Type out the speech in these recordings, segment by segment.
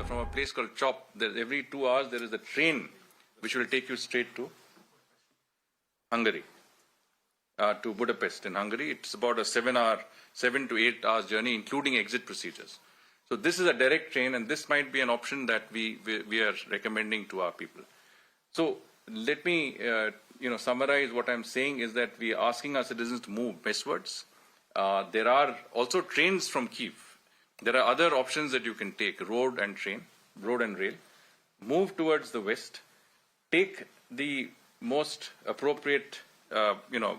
from a place called Chop. Every 2 hours there is a train which will take you straight to Hungary, to Budapest in Hungary. It's about a 7 to 8 hours journey, including exit procedures. So this is a direct train, and this might be an option that we are recommending to our people. So let me summarize what I'm saying is that we are asking our citizens to move westwards. There are also trains from Kyiv. There are other options that you can take, road and rail. Move towards the west. Take the most appropriate,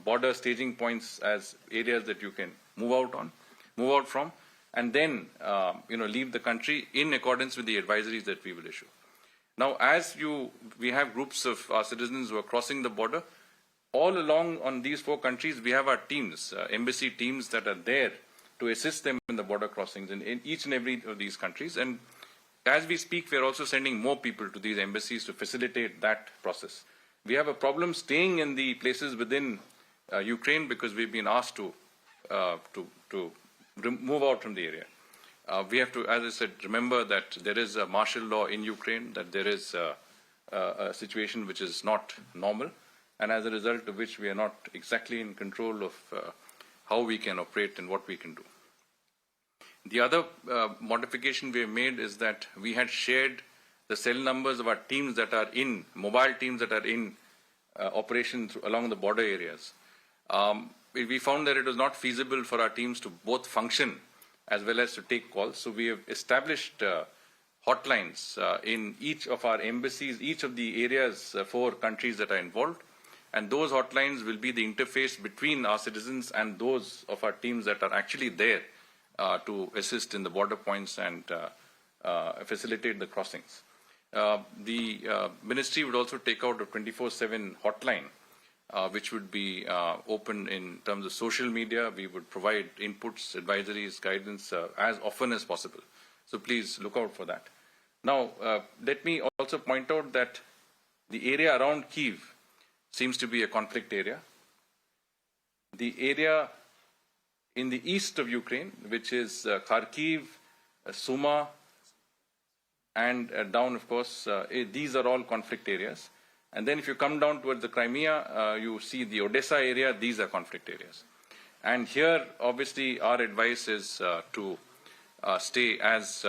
border staging points as areas that you can move out from, and then, leave the country in accordance with the advisories that we will issue. Now, we have groups of our citizens who are crossing the border. All along on these 4 countries, we have our teams, embassy teams that are there to assist them in the border crossings in each and every of these countries. And as we speak, we are also sending more people to these embassies to facilitate that process. We have a problem staying in the places within Ukraine because we've been asked to move out from the area. We have to, as I said, remember that there is a martial law in Ukraine, that there is a situation which is not normal, and as a result of which we are not exactly in control of how we can operate and what we can do. The other modification we have made is that we had shared the cell numbers of our teams that are in, mobile teams that are in operation along the border areas. We found that it was not feasible for our teams to both function as well as to take calls. So we have established hotlines in each of our embassies, each of the areas, 4 countries that are involved. And those hotlines will be the interface between our citizens and those of our teams that are actually there to assist in the border points and facilitate the crossings. The ministry would also take out a 24/7 hotline, which would be open in terms of social media. We would provide inputs, advisories, guidance as often as possible. So please look out for that. Now, let me also point out that the area around Kyiv seems to be a conflict area. The area in the east of Ukraine, which is Kharkiv, Sumy, and down, of course, these are all conflict areas. And then if you come down towards the Crimea, you see the Odessa area, these are conflict areas. And here, obviously, our advice is to stay as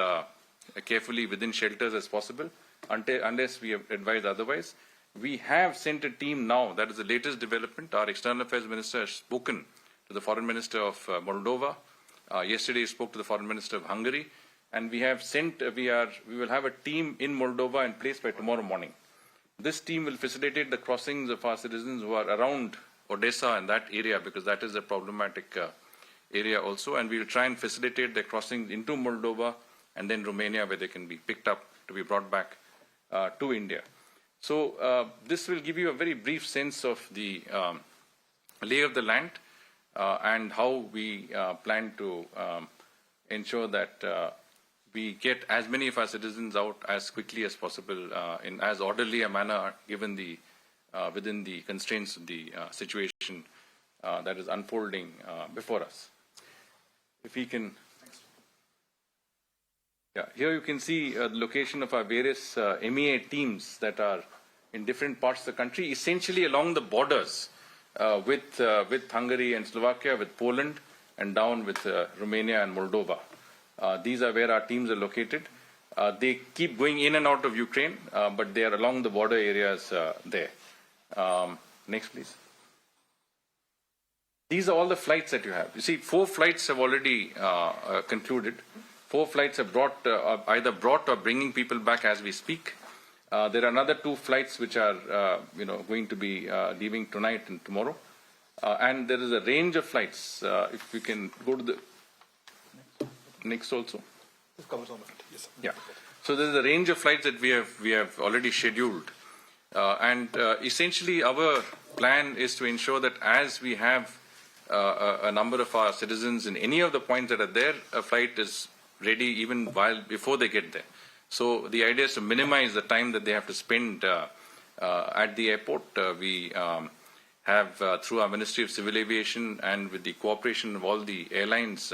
carefully within shelters as possible, unless we have advised otherwise. We have sent a team now, that is the latest development. Our External Affairs Minister has spoken to the Foreign Minister of Moldova. Yesterday he spoke to the Foreign Minister of Hungary. And we have sent, we will have a team in Moldova in place by tomorrow morning. This team will facilitate the crossings of our citizens who are around Odessa and that area, because that is a problematic area also. And we will try and facilitate the crossings into Moldova and then Romania, where they can be picked up to be brought back to India. So this will give you a very brief sense of the lay of the land and how we plan to ensure that we get as many of our citizens out as quickly as possible in as orderly a manner, given the within the constraints of the situation that is unfolding before us. If we can, here you can see the location of our various MEA teams that are in different parts of the country, essentially along the borders with Hungary and Slovakia, with Poland, and down with Romania and Moldova. These are where our teams are located. They keep going in and out of Ukraine, but they are along the border areas there. Next, please. These are all the flights that you have. You see, 4 flights have already concluded. 4 flights have either brought or bringing people back as we speak. There are another 2 flights which are, going to be leaving tonight and tomorrow. And there is a range of flights. If we can go to the next also. This covers all of it. Yes, sir. Yeah. So there is a range of flights that we have already scheduled, and essentially our plan is to ensure that as we have a number of our citizens in any of the points that are there, a flight is ready even before they get there. So the idea is to minimize the time that they have to spend at the airport. We have, through our Ministry of Civil Aviation and with the cooperation of all the airlines,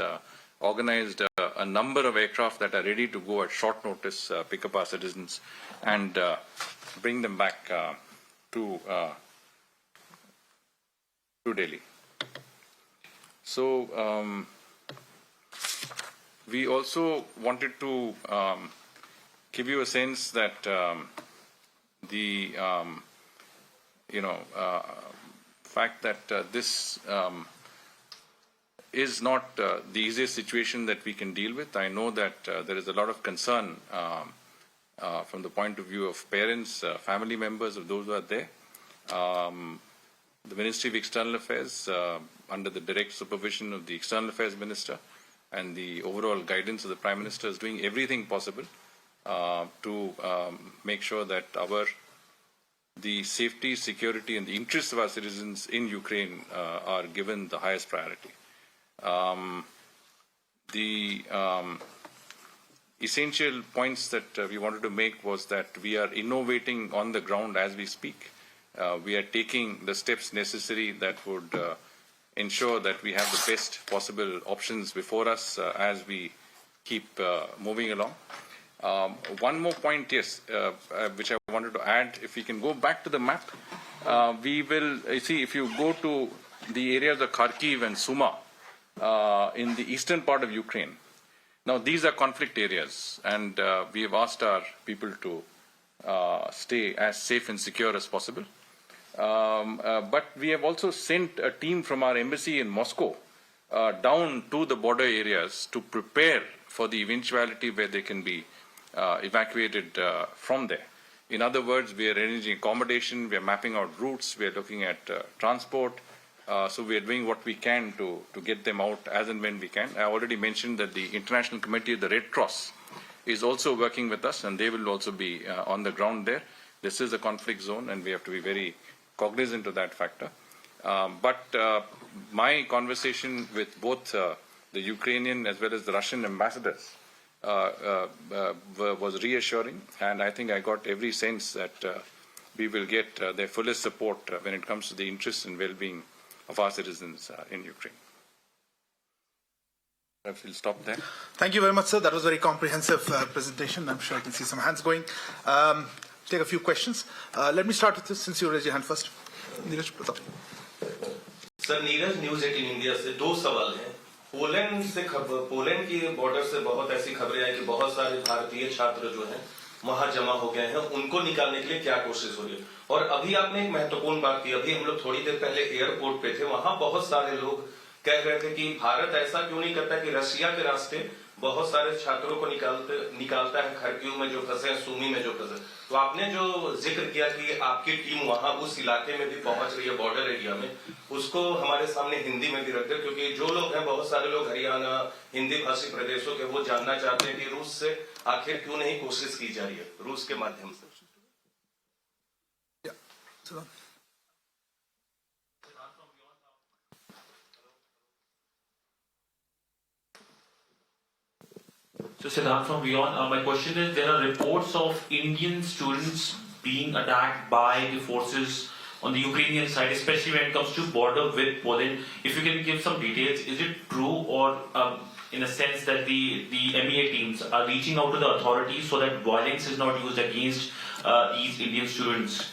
organized a number of aircraft that are ready to go at short notice, pick up our citizens, and bring them back to Delhi. So we also wanted to give you a sense that the fact that this is not the easiest situation that we can deal with. I know that there is a lot of concern from the point of view of parents, family members of those who are there. The Ministry of External Affairs, under the direct supervision of the External Affairs Minister and the overall guidance of the Prime Minister, is doing everything possible to make sure that the safety, security, and the interests of our citizens in Ukraine are given the highest priority. The essential points that we wanted to make was that we are innovating on the ground as we speak. We are taking the steps necessary that would ensure that we have the best possible options before us as we keep moving along. One more point, yes, which I wanted to add. If we can go back to the map, we will see if you go to the areas of Kharkiv and Sumy in the eastern part of Ukraine. Now, these are conflict areas, and we have asked our people to stay as safe and secure as possible. But we have also sent a team from our embassy in Moscow down to the border areas to prepare for the eventuality where they can be evacuated from there. In other words, we are arranging accommodation, we are mapping out routes, we are looking at transport. So we are doing what we can to get them out as and when we can. I already mentioned that the International Committee of the Red Cross is also working with us, and they will also be on the ground there. This is a conflict zone, and we have to be very cognizant of that factor. But my conversation with both the Ukrainian as well as the Russian ambassadors was reassuring, and I think I got every sense that we will get their fullest support when it comes to the interests and well-being of our citizens in Ukraine. I will stop there. Thank you very much, sir. That was a very comprehensive presentation. I'm sure I can see some hands going. Take a few questions. Let me start with this, since you raised your hand first. Neeraj, Pratap. Sir Neeraj news 18 India से दो सवाल हैं। Poland की border से बहुत ऐसी खबरें आई कि बहुत सारे भारतीय छात्र जो हैं वहां जमा हो गए हैं, उनको निकालने के लिए क्या कोशिश हो रही है? और अभी आपने एक महत्वपूर्ण बात की, अभी हम लोग थोड़ी देर पहले एयरपोर्ट पे थे, वहां बहुत सारे लोग कह रहे थे कि भारत ऐसा क्यों नहीं करता कि रशिया के रास्ते बहुत सारे छात्रों को निकालता है, खरकिव में जो फंसे हैं, सुमी में जो फंसे। तो आपने जो जिक्र किया कि आपकी टीम वहां उस इलाके में भी पहुंच रही है, बॉर्डर एरिया में, उसको हमारे सामने हिंदी में भी रख दे, क्योंकि जो लोग हैं, बहुत सारे लोग हरियाणा, हिंदी भाषी प्रदेशों के, वो जानना चाहते हैं कि रूस से आखिर क्यों नहीं कोशिश की जा रही है, रूस के माध्यम से। So Siddharth from Beyond, my question is, there are reports of Indian students being attacked by the forces on the Ukrainian side, especially when it comes to border with Poland. If you can give some details, is it true, or in a sense that the MEA teams are reaching out to the authorities so that violence is not used against these Indian students?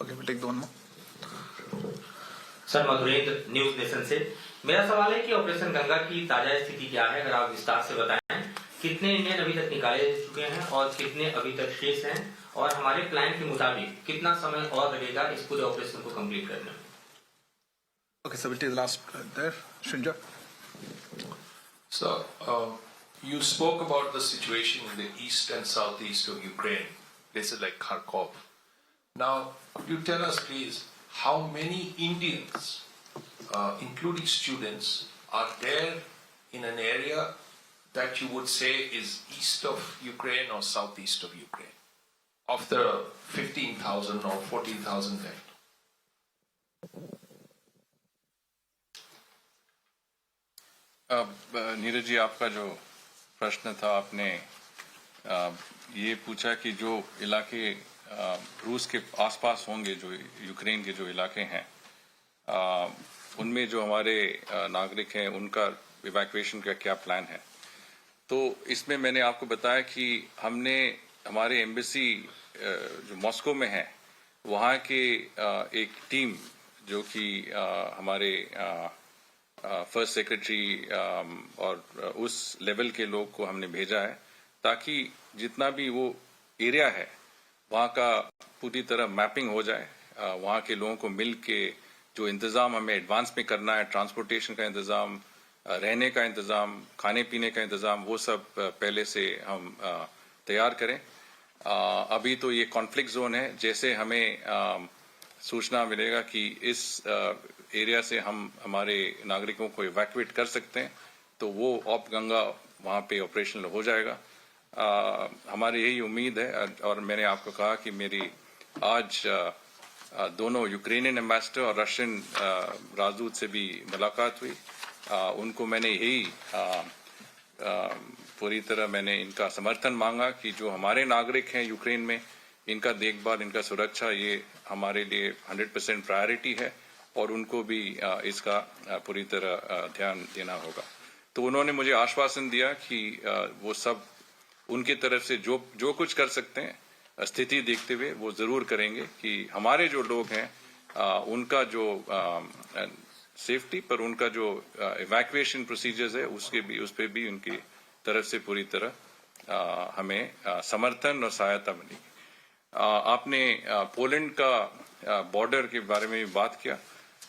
Okay, we'll take the one more. Sir Madhurendra news nation से मेरा सवाल है कि operation Ganga की ताजा स्थिति क्या है, अगर आप विस्तार से बताएं। कितने इंडियन अभी तक निकाले चुके हैं और कितने अभी तक शेष हैं, और हमारे प्लान के मुताबिक कितना समय और लगेगा इस पूरे ऑपरेशन को कंप्लीट करने में? Okay, so we'll take the last there. Shrinja. So, you spoke about the situation in the east and southeast of Ukraine, places like Kharkov. Now, could you tell us, please, how many Indians, including students, are there in an area that you would say is east of Ukraine or southeast of Ukraine, of the 15,000 or 14,000 there? Neeraj ji, आपका जो प्रश्न था, आपने ये पूछा कि जो इलाके रूस के आसपास होंगे, जो यूक्रेन के जो इलाके हैं, उनमें जो हमारे नागरिक हैं, उनका इवैक्यूएशन का क्या प्लान है। तो इसमें मैंने आपको बताया कि हमने हमारे एम्बेसी जो मॉस्को में है वहाँ के एक टीम जो कि हमारे फर्स्ट सेक्रेटरी और उस लेवल के लोग को हमने भेजा है ताकि जितना भी वो एरिया है वहाँ का पूरी तरह मैपिंग हो जाए। वहाँ के लोगों को मिल के जो इंतज़ाम हमें एडवांस में करना है, ट्रांसपोर्टेशन का इंतज़ाम, रहने का इंतज़ाम, खाने पीने का इंतज़ाम, वो सब पहले से हम तैयार करें। अभी तो ये कॉन्फ्लिक्ट जोन है, जैसे हमें सूचना मिलेगा कि इस एरिया से हम हमारे नागरिकों को इवैक्यूएट कर सकते हैं तो वो ऑप गंगा वहाँ पे ऑपरेशनल हो जाएगा। हमारी यही उम्मीद है और मैंने आपको कहा कि मेरी आज दोनों यूक्रेनियन एम्बेसडर और रशियन राजदूत से भी मुलाकात हुई। उनको मैंने यही पूरी तरह मैंने इनका समर्थन मांगा कि जो हमारे नागरिक हैं यूक्रेन में, इनका देखभाल, इनका सुरक्षा ये हमारे लिए 100% प्रायोरिटी है और उनको भी इसका पूरी तरह ध्यान देना होगा। तो उन्होंने मुझे आश्वासन दिया कि वो सब उनकी तरफ से जो कुछ कर सकते हैं स्थिति देखते हुए वो जरूर करेंगे कि हमारे जो लोग हैं उनका जो सेफ्टी पर उनका जो इवैक्यूएशन प्रोसीजर्स है उस पे भी उनकी तरफ से पूरी तरह हमें समर्थन और सहायता मिलेगी। आपने पोलैंड का बॉर्डर के बारे में भी बात किया।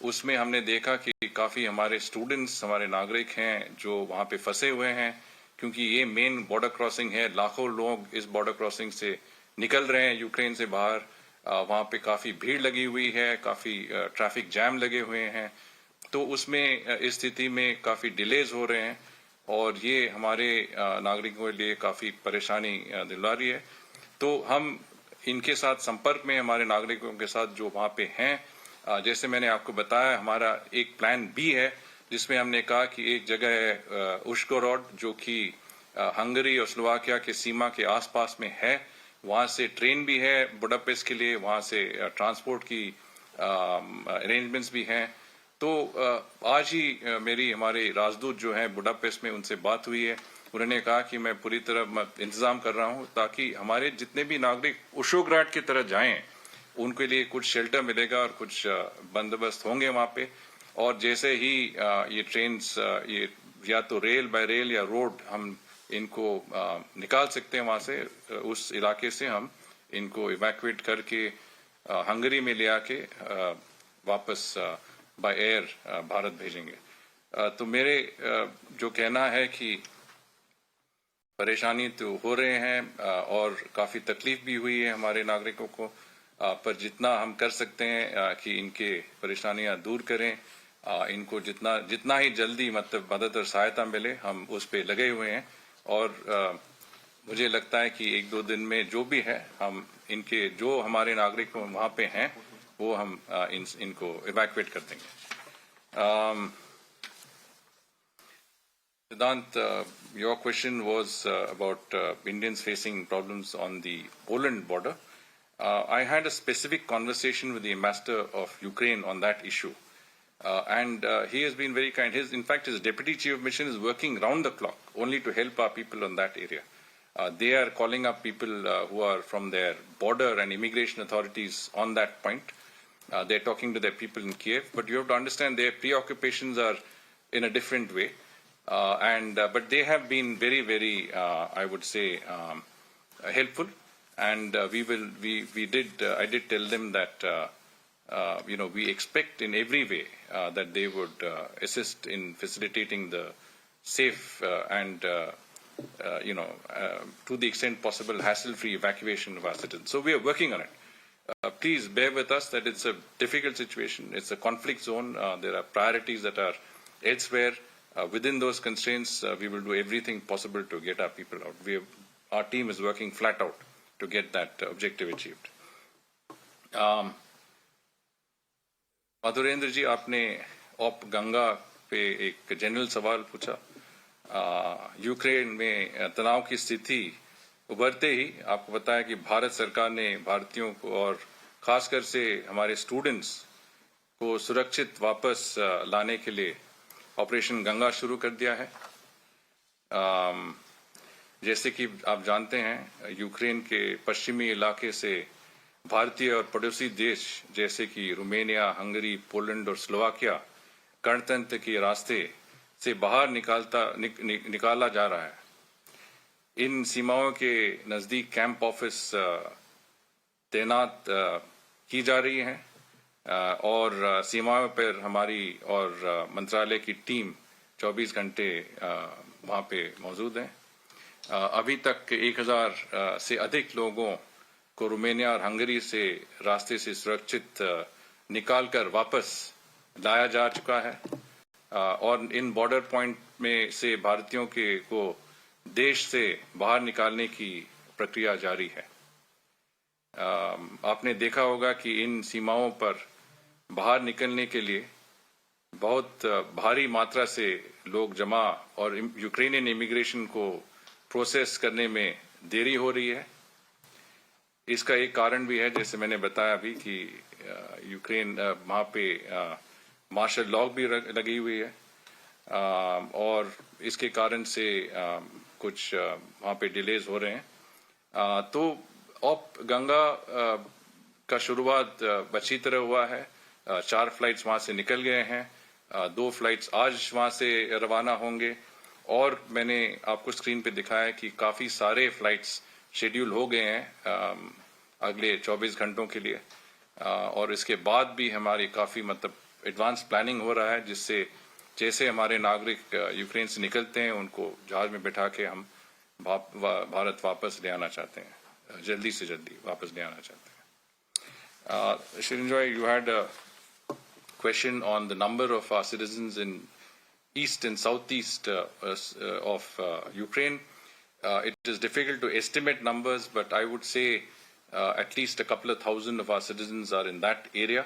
उसमें हमने देखा कि काफ़ी हमारे स्टूडेंट्स, हमारे नागरिक हैं जो वहाँ पे फंसे हुए हैं, क्योंकि ये मेन बॉर्डर क्रॉसिंग है। लाखों लोग इस बॉर्डर क्रॉसिंग से निकल रहे हैं यूक्रेन से बाहर। वहाँ पे काफ़ी भीड़ लगी हुई है, काफ़ी ट्रैफिक जैम लगे हुए हैं। तो उसमें इस स्थिति में काफ़ी डिलेज हो रहे हैं और ये हमारे नागरिकों के लिए काफ़ी परेशानी दिला रही है। तो हम इनके साथ संपर्क में, हमारे नागरिकों के साथ जो वहाँ पे हैं, जैसे मैंने आपको बताया हमारा एक प्लान भी है जिसमें हमने कहा कि एक जगह है उश्कोरोड जो कि हंगरी और स्लोवाकिया के सीमा के आसपास में है। वहाँ से ट्रेन भी है बुडापेस्ट के लिए, वहाँ से ट्रांसपोर्ट की अरेंजमेंट्स भी हैं। तो आज ही मेरी हमारे राजदूत जो हैं बुडापेस्ट में, उनसे बात हुई है। उन्होंने कहा कि मैं पूरी तरह इंतजाम कर रहा हूं ताकि हमारे जितने भी नागरिक उशोग्राड की तरह जाएं उनके लिए कुछ शेल्टर मिलेगा और कुछ बंदोबस्त होंगे वहाँ पे। और जैसे ही ये ट्रेन्स ये या तो रेल बाय रेल या रोड हम इनको निकाल सकते हैं वहाँ से, उस इलाके से हम इनको इवैक्यूएट करके हंगरी में ले आके वापस बाय एयर भारत भेजेंगे। तो मेरे जो कहना है कि परेशानी तो हो रहे हैं और काफ़ी तकलीफ भी हुई है हमारे नागरिकों को, पर जितना हम कर सकते हैं कि इनके परेशानियां दूर करें, इनको जितना ही जल्दी मतलब मदद और सहायता मिले हम उस पे लगे हुए हैं। और मुझे लगता है कि 1-2 दिन में जो भी है हम इनके जो हमारे नागरिक वहाँ पे हैं वो हम इनको इवैक्यूएट कर देंगे। Siddhant, your question was about Indians facing problems on the Poland border. I had a specific conversation with the ambassador of Ukraine on that issue. And he has been very kind. In fact, his deputy chief of mission is working round the clock only to help our people on that area. They are calling up people who are from their border and immigration authorities on that point. They're talking to their people in Kiev. But you have to understand their preoccupations are in a different way. But they have been very, very, I would say, helpful. And I did tell them that, we expect in every way that they would assist in facilitating the safe and, to the extent possible, hassle-free evacuation of our citizens. So we are working on it. Please bear with us that it's a difficult situation. It's a conflict zone. There are priorities that are elsewhere. Within those constraints, we will do everything possible to get our people out. Our team is working flat out to get that objective achieved. Madhurendra जी, आपने op Ganga पे एक general सवाल पूछा। Ukraine में तनाव की स्थिति उभरते ही आपको बताया कि भारत सरकार ने भारतीयों को और खासकर से हमारे स्टूडेंट्स को सुरक्षित वापस लाने के लिए ऑपरेशन गंगा शुरू कर दिया है। जैसे कि आप जानते हैं, यूक्रेन के पश्चिमी इलाके से भारतीय और पड़ोसी देश जैसे कि रोमानिया, हंगरी, पोलैंड और स्लोवाकिया गणतंत्र के रास्ते से बाहर निकाला जा रहा है। इन सीमाओं के नज़दीक कैंप ऑफिस तैनात की जा रही हैं और सीमाओं पर हमारी और मंत्रालय की टीम 24 घंटे वहाँ पे मौजूद हैं। अभी तक 1000 से अधिक लोगों को रोमानिया और हंगरी से रास्ते से सुरक्षित निकालकर वापस लाया जा चुका है और इन बॉर्डर पॉइंट में से भारतीयों को देश से बाहर निकालने की प्रक्रिया जारी है। आपने देखा होगा कि इन सीमाओं पर बाहर निकलने के लिए बहुत भारी मात्रा से लोग जमा और यूक्रेनियन इमिग्रेशन को प्रोसेस करने में देरी हो रही है। इसका एक कारण भी है, जैसे मैंने बताया अभी, कि यूक्रेन वहाँ पे मार्शल लॉ भी लगी हुई है और इसके कारण से कुछ वहाँ पे डिलेज हो रहे हैं। तो अब गंगा का शुरुआत अच्छी तरह हुआ है। 4 फ्लाइट्स वहाँ से निकल गए हैं, 2 फ्लाइट्स आज वहाँ से रवाना होंगे और मैंने आपको स्क्रीन पे दिखाया कि काफ़ी सारे फ्लाइट्स शेड्यूल हो गए हैं अगले 24 घंटों के लिए और इसके बाद भी हमारी काफ़ी एडवांस प्लानिंग हो रहा है, जिससे जैसे हमारे नागरिक यूक्रेन से निकलते हैं उनको जहाज में बैठा के हम भारत वापस ले आना चाहते हैं, जल्दी से जल्दी वापस ले आना चाहते हैं। Shirngla, you had a question on the number of our citizens in east and southeast of Ukraine. It is difficult to estimate numbers, but I would say at least a couple of thousand of our citizens are in that area,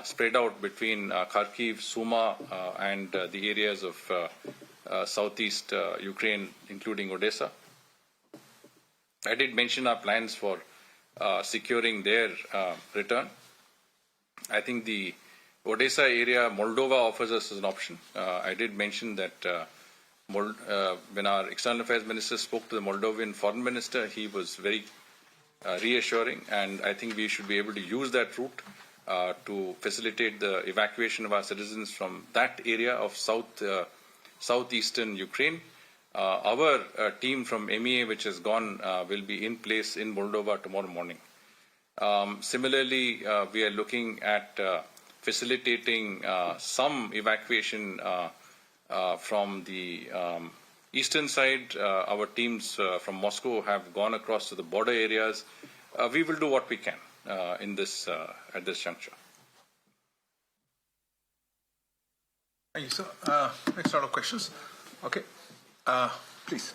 spread out between Kharkiv, Sumy, and the areas of southeast Ukraine, including Odessa. I did mention our plans for securing their return. I think the Odessa area, Moldova offers us as an option. I did mention that when our External Affairs Minister spoke to the Moldovan Foreign Minister, he was very reassuring, and I think we should be able to use that route to facilitate the evacuation of our citizens from that area of southeastern Ukraine. Our team from MEA, which has gone, will be in place in Moldova tomorrow morning. Similarly, we are looking at facilitating some evacuation from the eastern side. Our teams from Moscow have gone across to the border areas. We will do what we can in this at this juncture. Thank you, sir. Next round of questions. Okay. Please.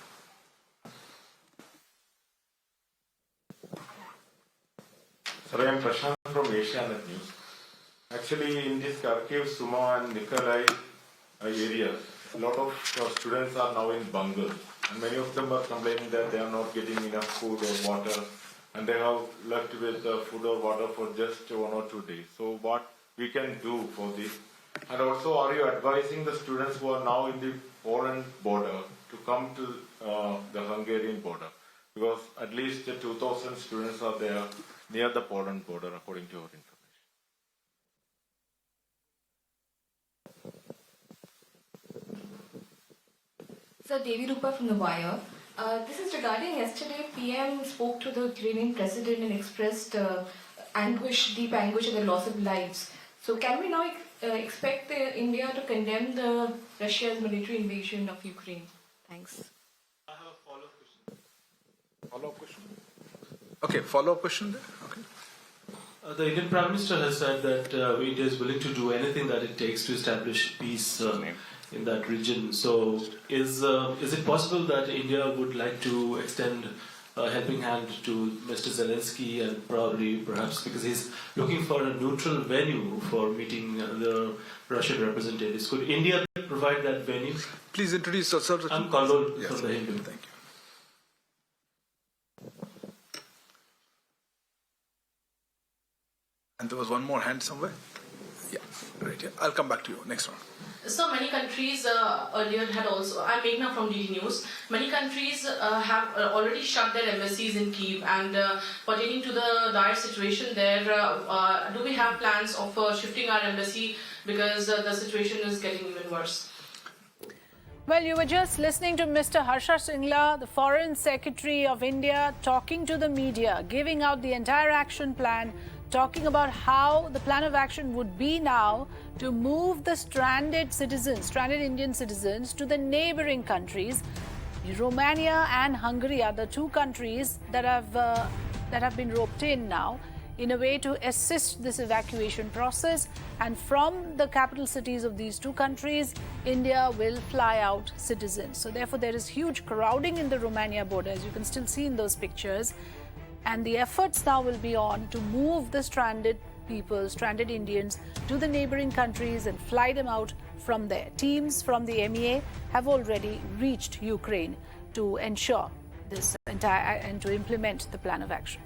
Sir, I am Prashant from Asianet News. Actually, in this Kharkiv, Sumy and Nikolai areas, a lot of students are now in bungalows, and many of them are complaining that they are not getting enough food or water, and they have left with food or water for just 1 or 2 days. So what we can do for this? And also, are you advising the students who are now in the Poland border to come to the Hungarian border? Because at least 2,000 students are there near the Poland border, according to your information. Sir, Devi Rupa from The Wire. This is regarding yesterday, PM spoke to the Ukrainian president and expressed deep anguish at the loss of lives. So can we now expect India to condemn Russia's military invasion of Ukraine? Thanks. I have a follow-up question. Follow-up question? Okay, follow-up question there? Okay. The Indian Prime Minister has said that India is willing to do anything that it takes to establish peace in that region. So, is it possible that India would like to extend a helping hand to Mr. Zelensky, and perhaps because he's looking for a neutral venue for meeting the Russian representatives? Could India provide that venue? Please introduce yourself. I'm Kallol Yes, from the Hindu. thank you. And there was one more hand somewhere? Yeah, right here. I'll come back to you. Next one. So many countries earlier had also, I'm Meghna from DD News, many countries have already shut their embassies in Kyiv, and pertaining to the dire situation there, do we have plans of shifting our embassy because the situation is getting even worse? Well, you were just listening to Mr. Harsh V Shringla, the Foreign Secretary of India, talking to the media, giving out the entire action plan, talking about how the plan of action would be now to move the stranded Indian citizens to the neighboring countries. Romania and Hungary are the two countries that have been roped in now in a way to assist this evacuation process. And from the capital cities of these two countries, India will fly out citizens. So therefore, there is huge crowding in the Romania border, as you can still see in those pictures. And the efforts now will be on to move the stranded people, stranded Indians, to the neighboring countries and fly them out from there. Teams from the MEA have already reached Ukraine to ensure this entire and to implement the plan of action.